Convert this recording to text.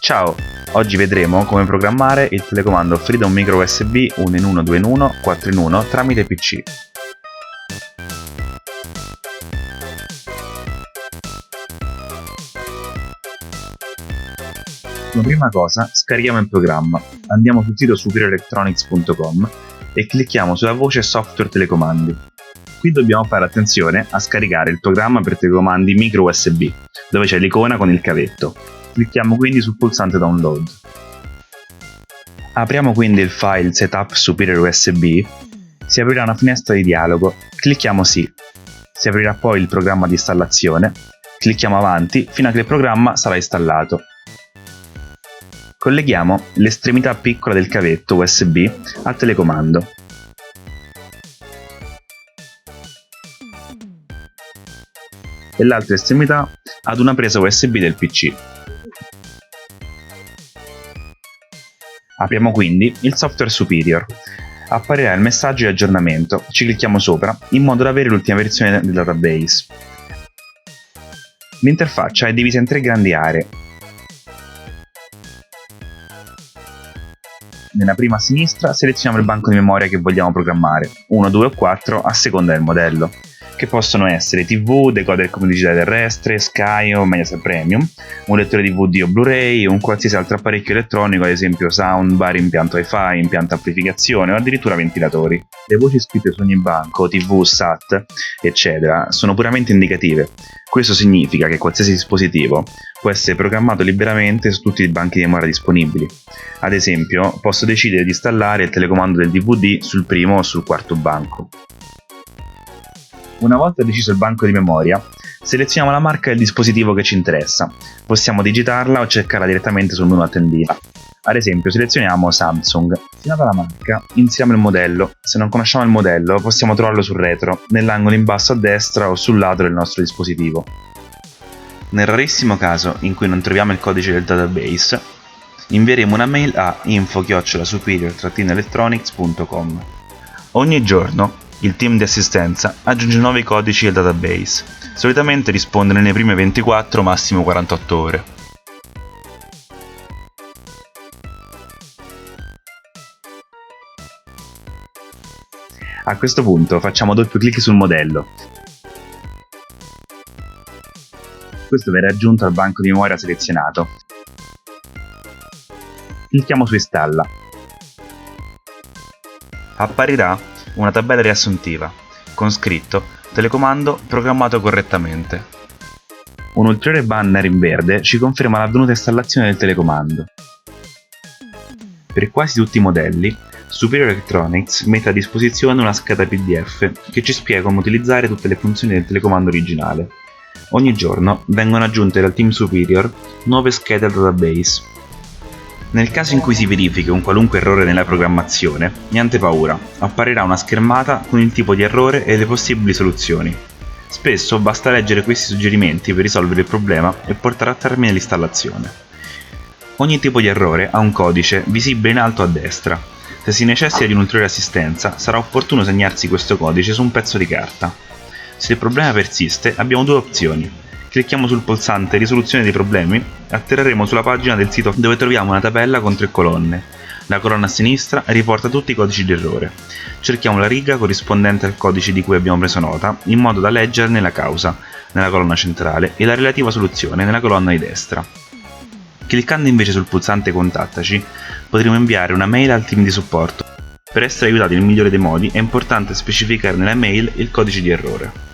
Ciao! Oggi vedremo come programmare il telecomando Freedom Micro USB 1 in 1, 2 in 1, 4 in 1 tramite PC. Come prima cosa scarichiamo il programma, andiamo sul sito superiorelectronics.com e clicchiamo sulla voce Software Telecomandi. Qui dobbiamo fare attenzione a scaricare il programma per telecomandi micro USB, dove c'è l'icona con il cavetto. Clicchiamo quindi sul pulsante Download. Apriamo quindi il file Setup Superior USB, si aprirà una finestra di dialogo, clicchiamo Sì. Si aprirà poi il programma di installazione, clicchiamo Avanti fino a che il programma sarà installato. Colleghiamo l'estremità piccola del cavetto USB al telecomando. E l'altra estremità ad una presa USB del PC. Apriamo quindi il software Superior. Apparirà il messaggio di aggiornamento, ci clicchiamo sopra in modo da avere l'ultima versione del database. L'interfaccia è divisa in 3 grandi aree. Nella prima a sinistra selezioniamo il banco di memoria che vogliamo programmare, 1, 2 o 4 a seconda del modello, che possono essere TV, decoder come digitale terrestre, Sky o Mediaset Premium, un lettore DVD o Blu-ray, un qualsiasi altro apparecchio elettronico, ad esempio soundbar, impianto Wi-Fi, impianto amplificazione o addirittura ventilatori. Le voci scritte su ogni banco, TV, SAT, eccetera, sono puramente indicative. Questo significa che qualsiasi dispositivo può essere programmato liberamente su tutti i banchi di memoria disponibili. Ad esempio, posso decidere di installare il telecomando del DVD sul primo o sul quarto banco. Una volta deciso il banco di memoria, selezioniamo la marca del dispositivo che ci interessa. Possiamo digitarla o cercarla direttamente sul menu a tendina. Ad esempio, selezioniamo Samsung. Selezionata la marca, inseriamo il modello. Se non conosciamo il modello, possiamo trovarlo sul retro, nell'angolo in basso a destra o sul lato del nostro dispositivo. Nel rarissimo caso in cui non troviamo il codice del database, invieremo una mail a info@superior-electronics.com. Ogni giorno il team di assistenza aggiunge nuovi codici al database, solitamente risponde nelle prime 24 massimo 48 ore. A questo punto facciamo doppio clic sul modello. Questo verrà aggiunto al banco di memoria selezionato. Clicchiamo su Installa. Apparirà una tabella riassuntiva, con scritto telecomando programmato correttamente. Un ulteriore banner in verde ci conferma l'avvenuta installazione del telecomando. Per quasi tutti i modelli, Superior Electronics mette a disposizione una scheda PDF che ci spiega come utilizzare tutte le funzioni del telecomando originale. Ogni giorno vengono aggiunte dal team Superior nuove schede al database. Nel caso in cui si verifichi un qualunque errore nella programmazione, niente paura, apparirà una schermata con il tipo di errore e le possibili soluzioni. Spesso basta leggere questi suggerimenti per risolvere il problema e portare a termine l'installazione. Ogni tipo di errore ha un codice visibile in alto a destra. Se si necessita di un'ulteriore assistenza, sarà opportuno segnarsi questo codice su un pezzo di carta. Se il problema persiste, abbiamo 2 opzioni. Clicchiamo sul pulsante Risoluzione dei problemi e atterreremo sulla pagina del sito dove troviamo una tabella con 3 colonne. La colonna a sinistra riporta tutti i codici di errore. Cerchiamo la riga corrispondente al codice di cui abbiamo preso nota, in modo da leggerne la causa, nella colonna centrale, e la relativa soluzione, nella colonna di destra. Cliccando invece sul pulsante Contattaci, potremo inviare una mail al team di supporto. Per essere aiutati nel migliore dei modi è importante specificare nella mail il codice di errore.